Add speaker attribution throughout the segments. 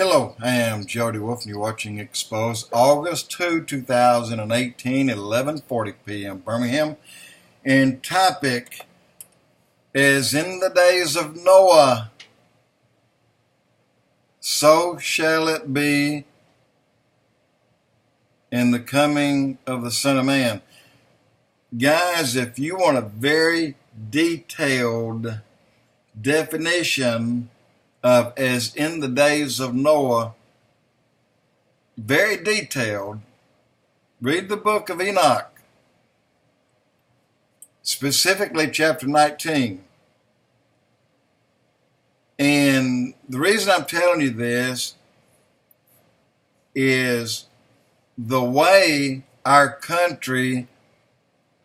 Speaker 1: Hello, I am Jody Wolf and you're watching Expoz, August 2, 2018, 11:40 p.m. Birmingham. And topic is, in the days of Noah, so shall it be in the coming of the Son of Man. Guys, if you want a very detailed definition of as in the days of Noah, very detailed, read the book of Enoch, specifically chapter 19. And the reason I'm telling you this is the way our country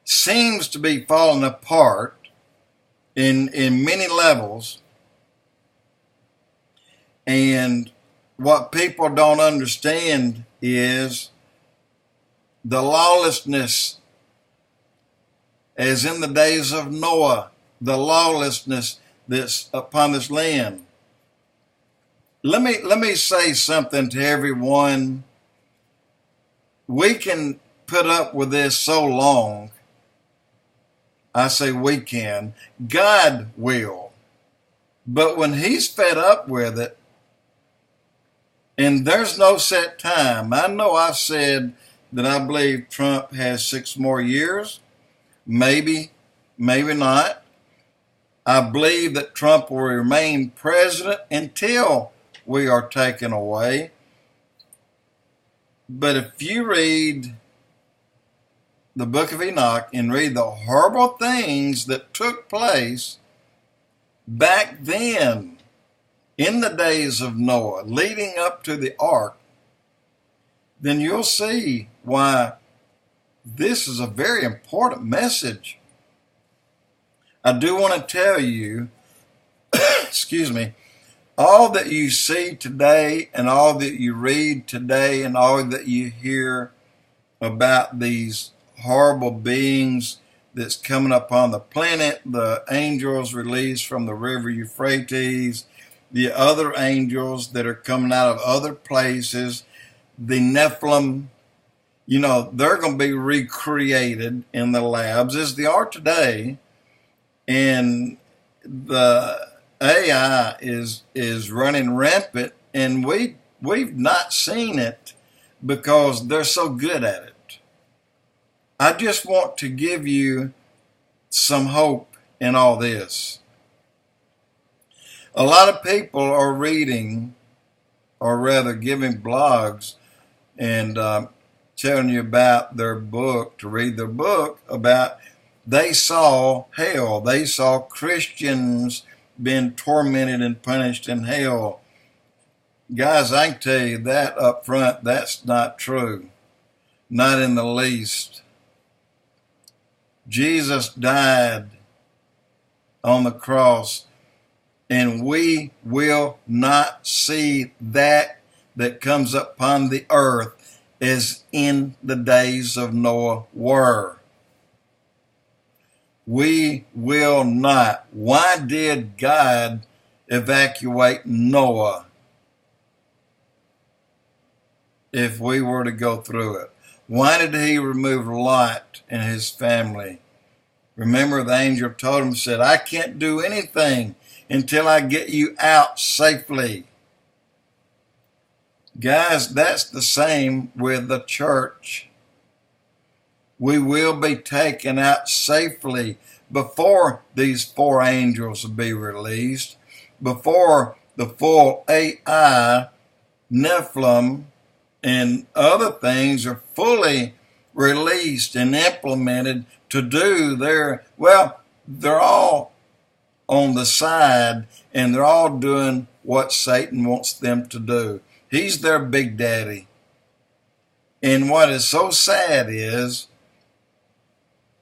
Speaker 1: seems to be falling apart in many levels. And what people don't understand is the lawlessness, as in the days of Noah, the lawlessness that's upon this land. Let me say something to everyone. We can put up with this so long. I say we can. God will. But when He's fed up with it, and there's no set time. I know I've said that I believe Trump has 6 more years. Maybe, maybe not. I believe that Trump will remain president until we are taken away. But if you read the book of Enoch and read the horrible things that took place back then, in the days of Noah, leading up to the ark, then you'll see why this is a very important message. I do want to tell you, excuse me, all that you see today and all that you read today and all that you hear about these horrible beings that's coming upon the planet, the angels released from the river Euphrates, the other angels that are coming out of other places, the Nephilim, they're going to be recreated in the labs as they are today. And the AI is running rampant, and we've not seen it because they're so good at it. I just want to give you some hope in all this. A lot of people are reading, or rather giving blogs and telling you about their book, to read their book about they saw hell. They saw Christians being tormented and punished in hell. Guys, I can tell you that up front, that's not true. Not in the least. Jesus died on the cross, and we will not see that comes upon the earth as in the days of Noah were. We will not. Why did God evacuate Noah if we were to go through it? Why did He remove Lot and his family? Remember, the angel told him, said, I can't do anything until I get you out safely. Guys, that's the same with the church. We will be taken out safely before these 4 angels will be released, before the full AI, Nephilim, and other things are fully released and implemented to do they're all on the side, and they're all doing what Satan wants them to do. He's their big daddy. And what is so sad is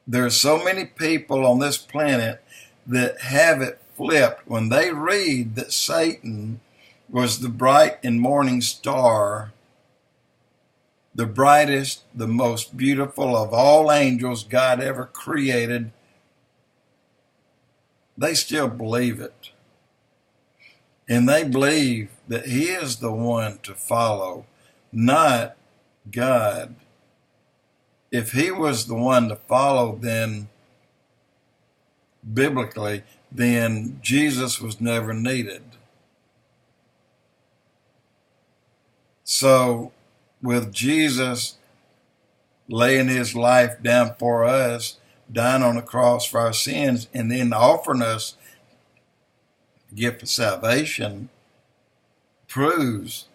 Speaker 1: there's so many people on this planet that have it flipped when they read that Satan was the bright and morning star, the brightest, the most beautiful of all angels God ever created. They still believe it. And they believe that he is the one to follow, not God. If he was the one to follow, then biblically, then Jesus was never needed. So with Jesus laying his life down for us, dying on the cross for our sins, and then offering us the gift of salvation, proves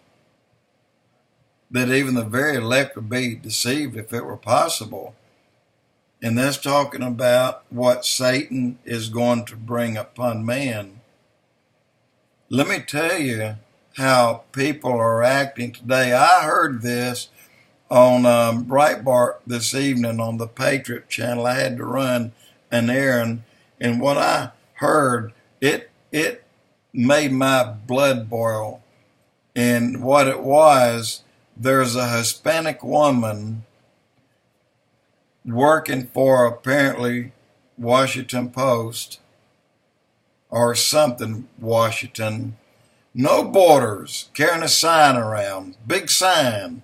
Speaker 1: that even the very elect would be deceived if it were possible. And that's talking about what Satan is going to bring upon man. Let me tell you how people are acting today. I heard this on Breitbart this evening on the Patriot channel. I had to run an errand, and what I heard, it made my blood boil. And what it was, there's a Hispanic woman working for apparently Washington Post or something, Washington. No borders, carrying a sign around, big sign.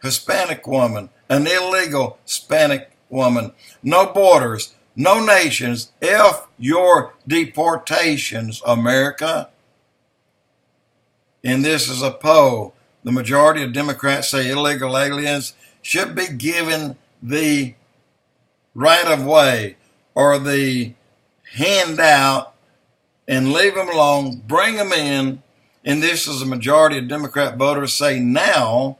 Speaker 1: Hispanic woman, an illegal Hispanic woman. No borders, no nations. F your deportations, America. And this is a poll. The majority of Democrats say illegal aliens should be given the right of way or the handout and leave them alone, bring them in. And this is a majority of Democrat voters say now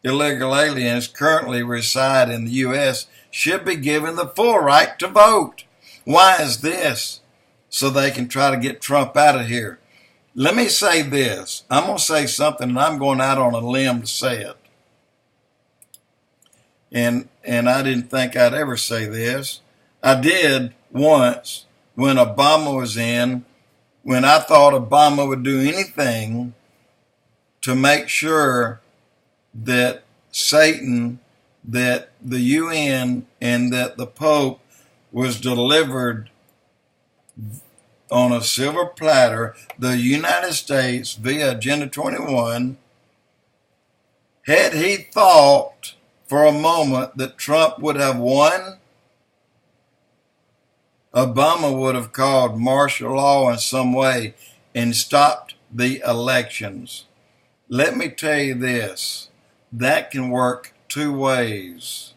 Speaker 1: illegal aliens currently reside in the U.S. should be given the full right to vote. Why is this? So they can try to get Trump out of here. Let me say this. I'm going to say something, and I'm going out on a limb to say it. And I didn't think I'd ever say this. I did once when Obama was in, when I thought Obama would do anything to make sure that Satan, that the UN, and that the Pope was delivered on a silver platter, the United States via Agenda 21, had he thought for a moment that Trump would have won, Obama would have called martial law in some way and stopped the elections. Let me tell you this, that can work two ways.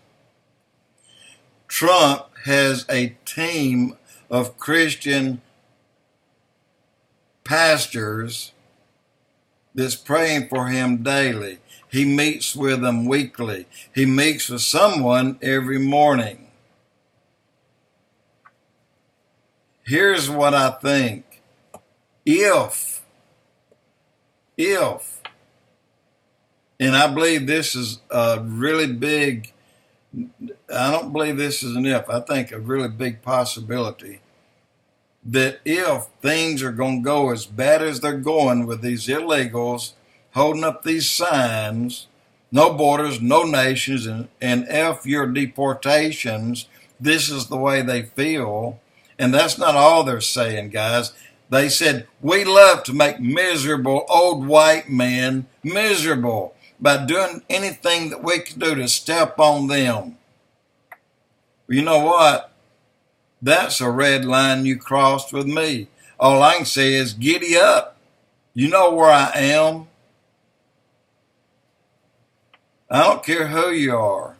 Speaker 1: Trump has a team of Christian pastors that's praying for him daily. He meets with them weekly. He meets with someone every morning. Here's what I think. If, and I believe this is a really big, I don't believe this is an if, I think a really big possibility, that if things are going to go as bad as they're going with these illegals holding up these signs, no borders, no nations, and F your deportations, this is the way they feel. And that's not all they're saying, guys. They said, we love to make miserable old white men miserable by doing anything that we can do to step on them. You know what? That's a red line you crossed with me. All I can say is giddy up. You know where I am. I don't care who you are.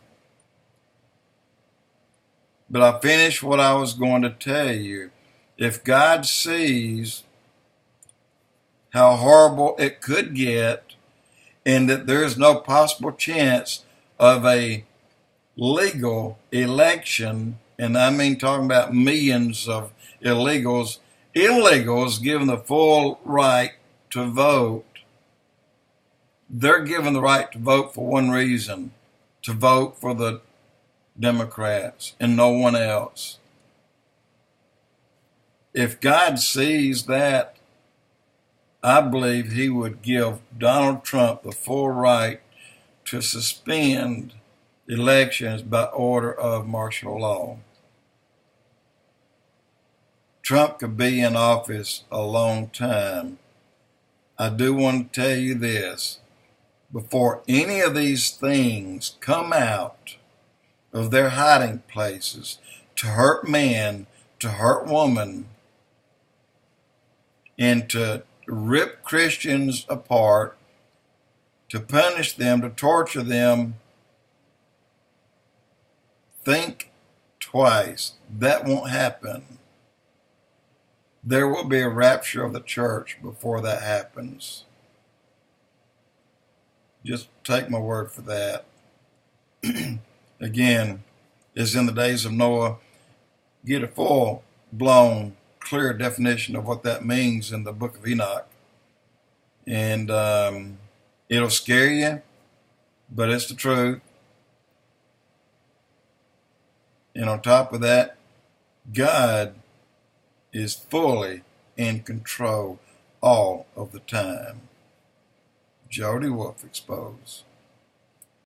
Speaker 1: But I finished what I was going to tell you. If God sees how horrible it could get and that there is no possible chance of a legal election, and I mean talking about millions of illegals given the full right to vote, they're given the right to vote for one reason, to vote for the Democrats and no one else. If God sees that, I believe he would give Donald Trump the full right to suspend elections by order of martial law. Trump could be in office a long time, I do want to tell you this. Before any of these things come out of their hiding places to hurt man, to hurt woman, and to rip Christians apart, to punish them, to torture them, think twice. That won't happen. There will be a rapture of the church before that happens. Just take my word for that. Again, as in the days of Noah, get a full-blown, clear definition of what that means in the book of Enoch. And it'll scare you, but it's the truth. And on top of that, God is fully in control all of the time. Jody Wolf, Expoz.